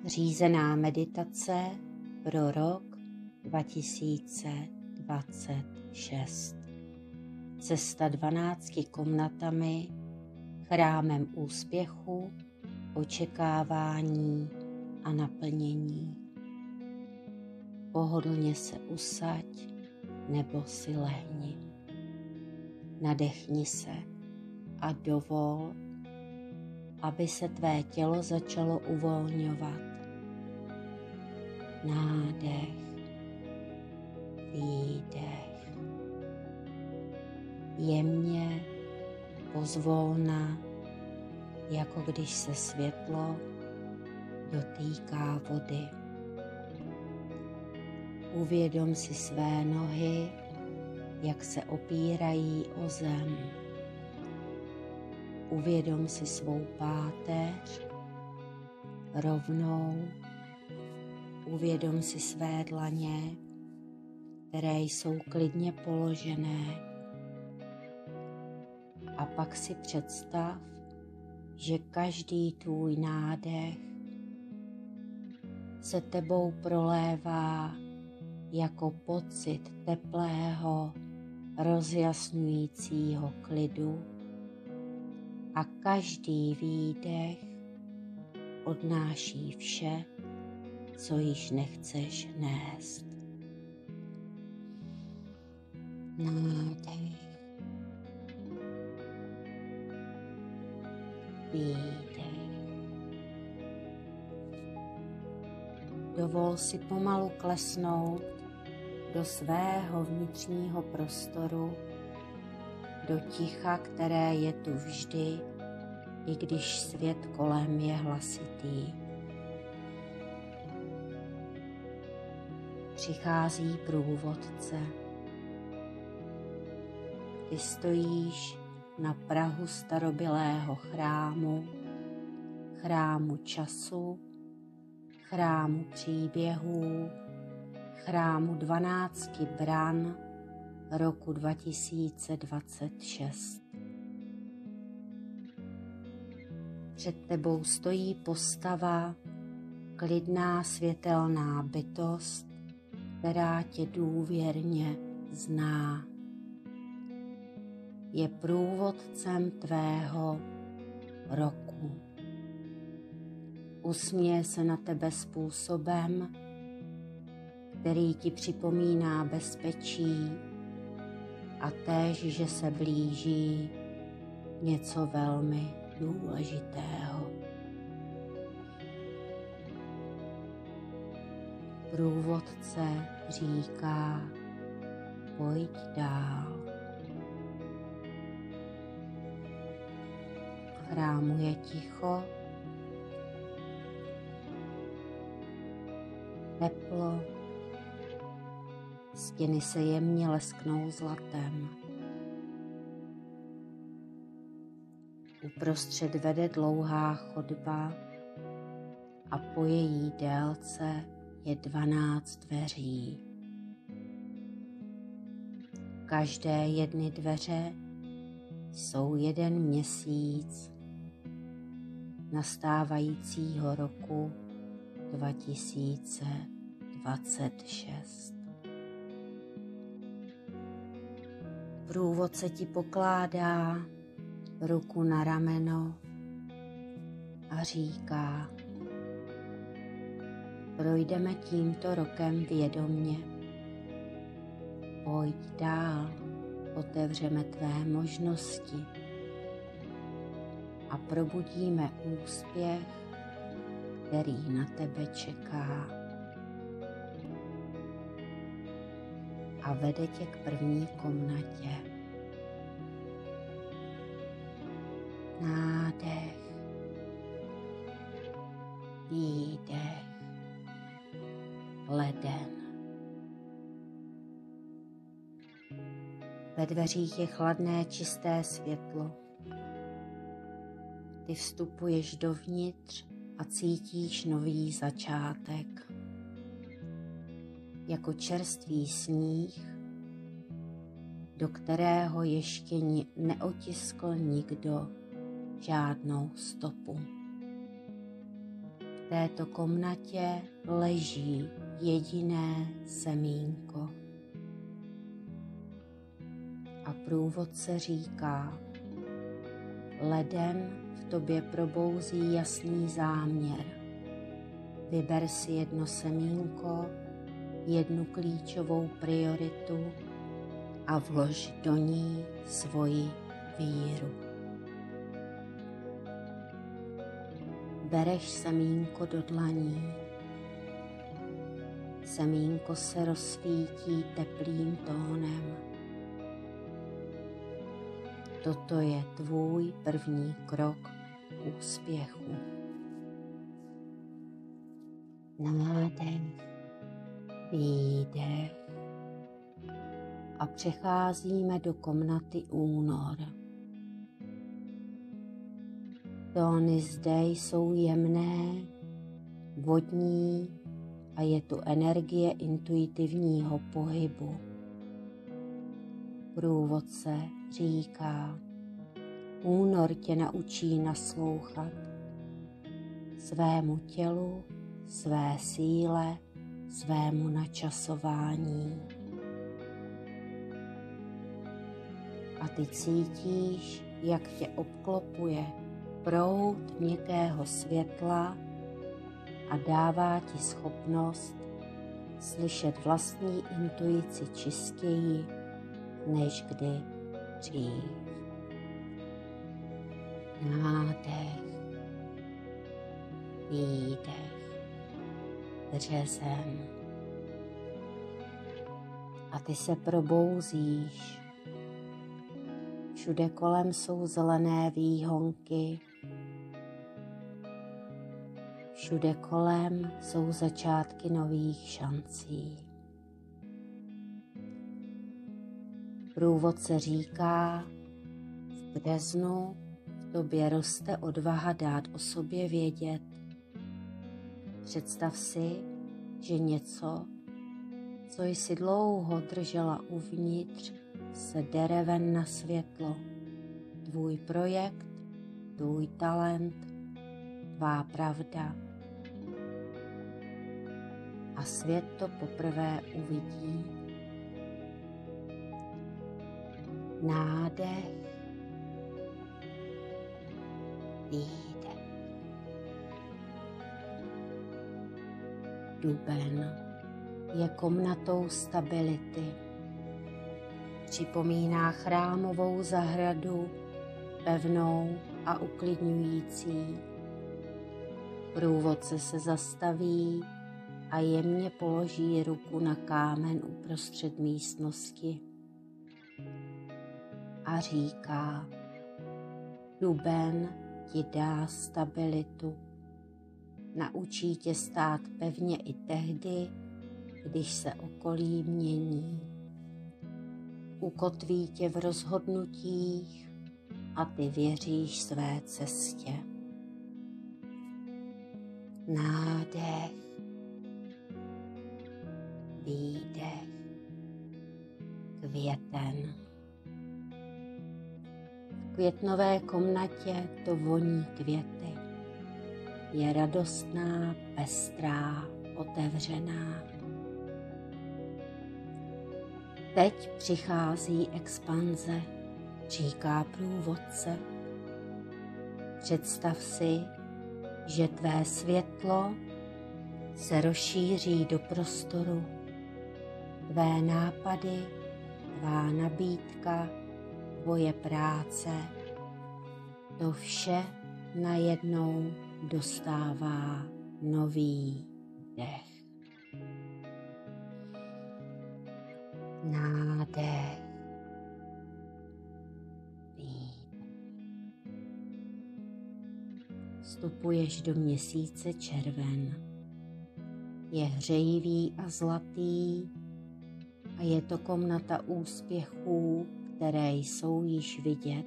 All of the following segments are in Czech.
Řízená meditace pro rok 2026. Cesta 12 komnatami, chrámem úspěchu, očekávání a naplnění. Pohodlně se usaď nebo si lehni. Nadechni se a dovol, aby se tvé tělo začalo uvolňovat. Nádech, výdech. Jemně, pozvolna, jako když se světlo dotýká vody. Uvědom si své nohy, jak se opírají o zem. Uvědom si svou páteř rovnou. Uvědom si své dlaně, které jsou klidně položené. A pak si představ, že každý tvůj nádech se tebou prolévá jako pocit teplého, rozjasňujícího klidu a každý výdech odnáší vše, co již nechceš nést. Nádech, výdech. Dovol si pomalu klesnout do svého vnitřního prostoru, do ticha, které je tu vždy, i když svět kolem je hlasitý. Přichází průvodce. Ty stojíš na prahu starobylého chrámu, chrámu času, chrámu příběhů, chrámu 12 bran roku 2026. Před tebou stojí postava, klidná světelná bytost, která tě důvěrně zná. Je průvodcem tvého roku. Usměje se na tebe způsobem, který ti připomíná bezpečí a též, že se blíží něco velmi důležitého. Průvodce říká: pojď dál. V chrámu je ticho, teplo, stěny se jemně lesknou zlatem. Uprostřed vede dlouhá chodba a po její délce je 12 dveří. Každé jedny dveře jsou 1 měsíc nastávajícího roku 2026. Průvodce ti pokládá ruku na rameno a říká: projdeme tímto rokem vědomě. Pojď dál, otevřeme tvé možnosti a probudíme úspěch, který na tebe čeká. A vede tě k první komnatě. Nádech, výdech, leden. Ve dveřích je chladné, čisté světlo. Ty vstupuješ dovnitř a cítíš nový začátek. Jako čerstvý sníh, do kterého ještě neotiskl nikdo žádnou stopu. V této komnatě leží jediné semínko. A průvodce říká: leden v tobě probouzí jasný záměr. Vyber si jedno semínko, jednu klíčovou prioritu a vlož do ní svoji víru. Bereš semínko do dlaní. Semínko se rozsvítí teplým tónem. Toto je tvůj první krok k úspěchu. Nádech, výdech a přecházíme do komnaty únor. Tóny zde jsou jemné, vodní a je tu energie intuitivního pohybu. Průvodce říká: únor tě naučí naslouchat svému tělu, své síle, svému načasování. A ty cítíš, jak tě obklopuje proud měkkého světla a dává ti schopnost slyšet vlastní intuici čistěji než kdy dřív. Nádech, výdech, březen. A ty se probouzíš. Všude kolem jsou zelené výhonky. Všude kolem jsou začátky nových šancí. Průvodce říká: v březnu v tobě roste odvaha dát o sobě vědět. Představ si, že něco, co jsi dlouho držela uvnitř, se dere ven na světlo. Tvůj projekt, tvůj talent, tvá pravda. A svět to poprvé uvidí. Nádech, výdech. Duben je komnatou stability. Připomíná chrámovou zahradu, pevnou a uklidňující. Průvodce se zastaví a jemně položí ruku na kámen uprostřed místnosti a říká: duben ti dá stabilitu. Naučí tě stát pevně i tehdy, když se okolí mění. Ukotví tě v rozhodnutích a ty věříš své cestě. Nádech, výdech, květen. V květnové komnatě to voní květy. Je radostná, pestrá, otevřená. Teď přichází expanze, říká průvodce. Představ si, že tvé světlo se rozšíří do prostoru. Tvé nápady, tvá nabídka, tvoje práce, to vše najednou dostává nový dech. Nádech, výdech. Vstupuješ do měsíce červen. Je hřejivý a zlatý a je to komnata úspěchů, které jsou již vidět.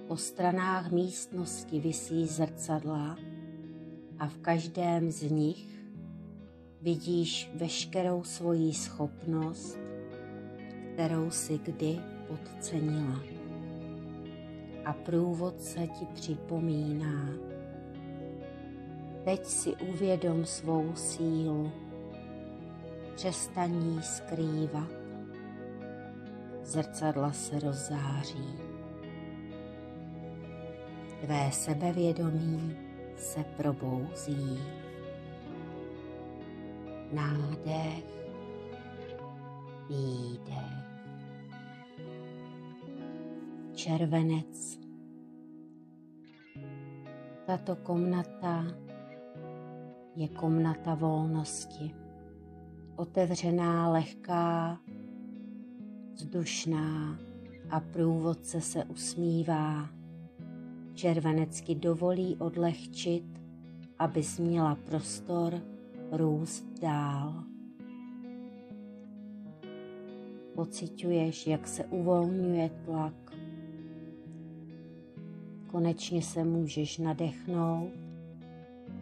Po stranách místnosti visí zrcadla a v každém z nich vidíš veškerou svoji schopnost, kterou si kdy podcenila. A průvodce ti připomíná: Teď si uvědom svou sílu. Přestaň ji skrývat. Zrcadla se rozzáří. Tvé sebevědomí se probouzí. Nádech, výdech. Červenec. Tato komnata je komnata volnosti. Otevřená, lehká, vzdušná a průvodce se usmívá. Červenec ti dovolí odlehčit, abys měla prostor růst dál. Pociťuješ, jak se uvolňuje tlak. Konečně se můžeš nadechnout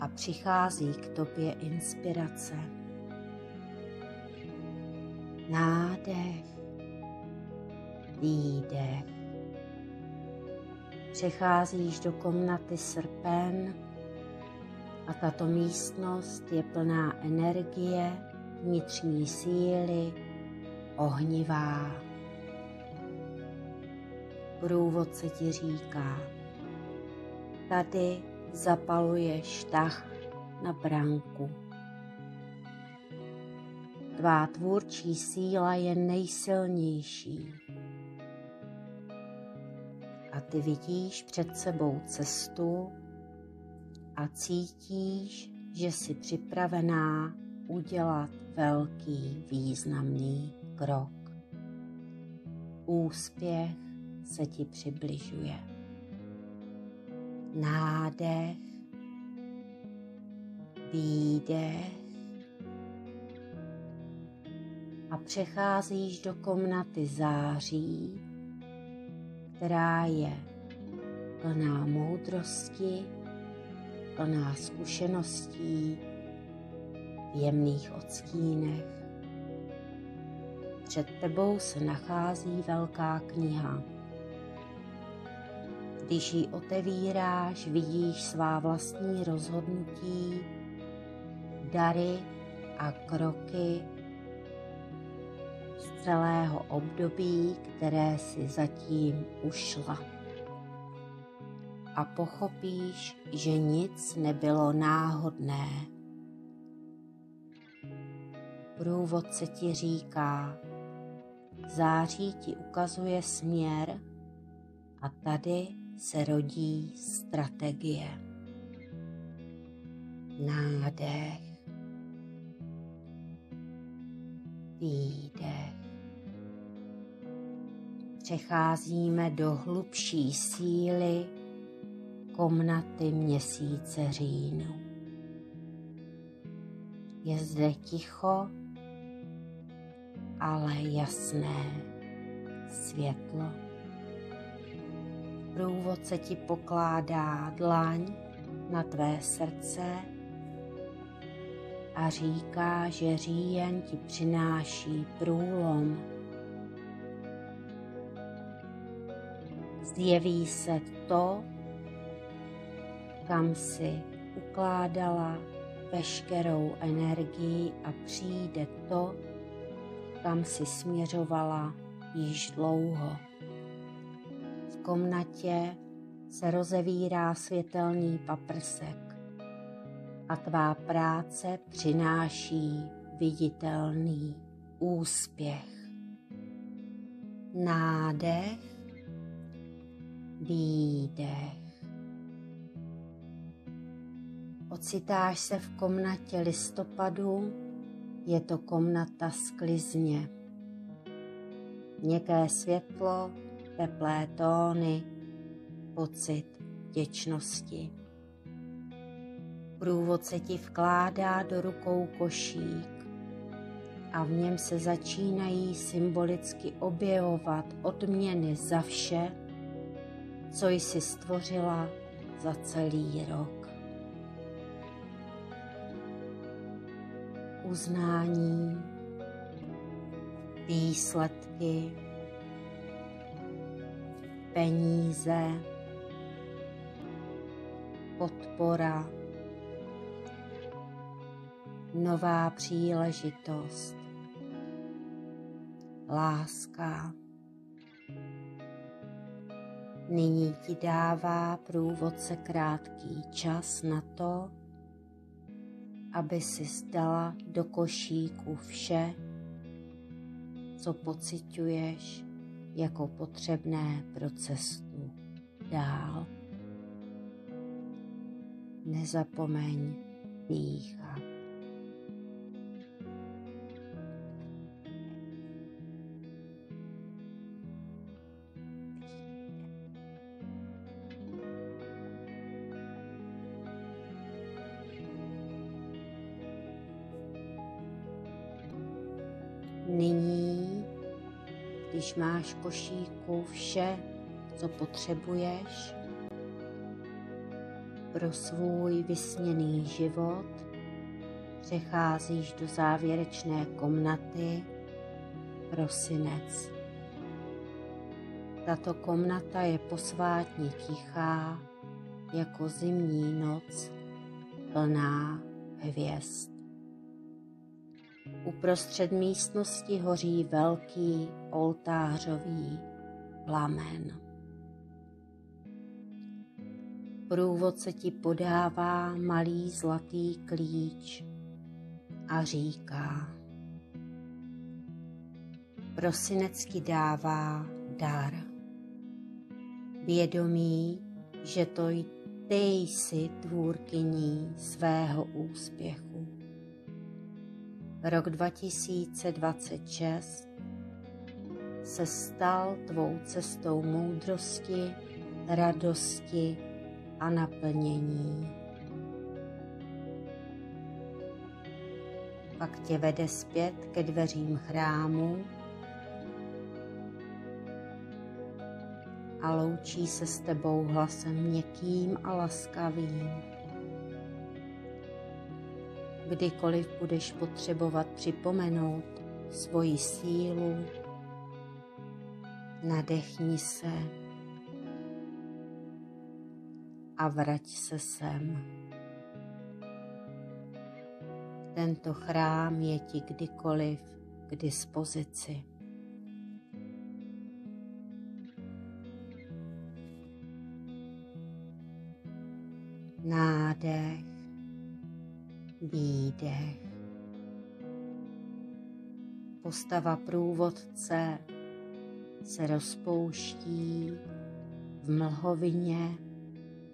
a přichází k tobě inspirace. Nádech, výdech. Přecházíš do komnaty srpen a tato místnost je plná energie, vnitřní síly, ohnivá. Průvodce ti říká, tady zapaluješ tah na branku. Tvá tvůrčí síla je nejsilnější. A ty vidíš před sebou cestu a cítíš, že jsi připravená udělat velký, významný krok. Úspěch se ti přibližuje. Nádech, výdech a přecházíš do komnaty září, která je plná moudrosti, plná zkušeností v jemných odstínech. Před tebou se nachází velká kniha. Když ji otevíráš, vidíš svá vlastní rozhodnutí, dary a kroky z celého období, které si zatím ušla. A pochopíš, že nic nebylo náhodné. Průvodce ti říká, září ti ukazuje směr a tady se rodí strategie. Nádech, výdech. Přecházíme do hlubší síly komnaty měsíce říjnu. Je zde ticho, ale jasné světlo. Průvodce ti pokládá dlaň na tvé srdce a říká, že říjen ti přináší průlom. Zjeví se to, kam si ukládala veškerou energii a přijde to, kam si směřovala již dlouho. V komnatě se rozevírá světelný paprsek a tvá práce přináší viditelný úspěch. Nádech, výdech. Ocitáš se v komnatě listopadu, je to komnata sklizně. Měkké světlo, teplé tóny, pocit vděčnosti. Průvodce ti vkládá do rukou košík a v něm se začínají symbolicky objevovat odměny za vše, co jsi stvořila za celý rok. Uznání, výsledky, peníze, podpora, nová příležitost, láska. Nyní ti dává průvodce krátký čas na to, aby si dala do košíku vše, co pociťuješ jako potřebné pro cestu dál. Nezapomeň dýchat. Nyní, když máš v košíku vše, co potřebuješ pro svůj vysněný život, přecházíš do závěrečné komnaty Prosinec. Tato komnata je posvátně tichá, jako zimní noc plná hvězd. Uprostřed místnosti hoří velký oltářový plamen. Průvodce ti podává malý zlatý klíč a říká: Prosinec ti dává dar. Vědomí, že to ty jsi tvůrkyní svého úspěchu. Rok 2026 se stal tvou cestou moudrosti, radosti a naplnění. Pak tě vede zpět ke dveřím chrámu a loučí se s tebou hlasem měkkým a laskavým. Kdykoliv budeš potřebovat připomenout svoji sílu, nadechni se a vrať se sem. Tento chrám je ti kdykoliv k dispozici. Nádech, výdech. Postava průvodce se rozpouští v mlhovině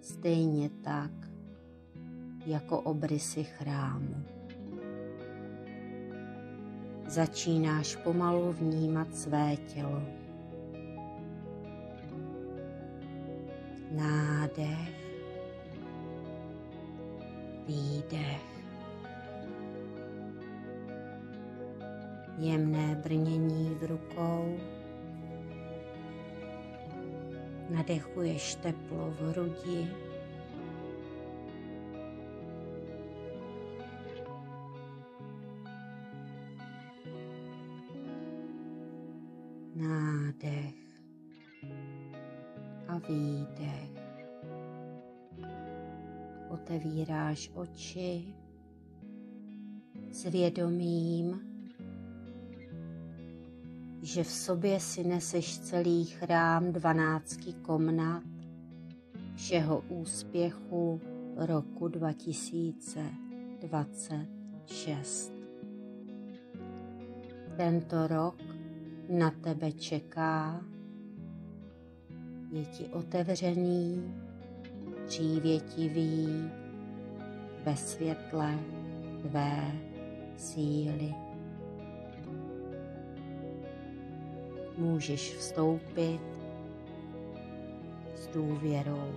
stejně tak, jako obrysy chrámu. Začínáš pomalu vnímat své tělo. Nádech, výdech. Jemné brnění v rukou. Nadechuješ teplo v hrudi. Nádech a výdech. Otevíráš oči s vědomím, že v sobě si neseš celý chrám 12 komnat všeho úspěchu roku 2026. Tento rok na tebe čeká, je ti otevřený, přívětivý, ve světle tvé síly. Můžeš vstoupit s důvěrou.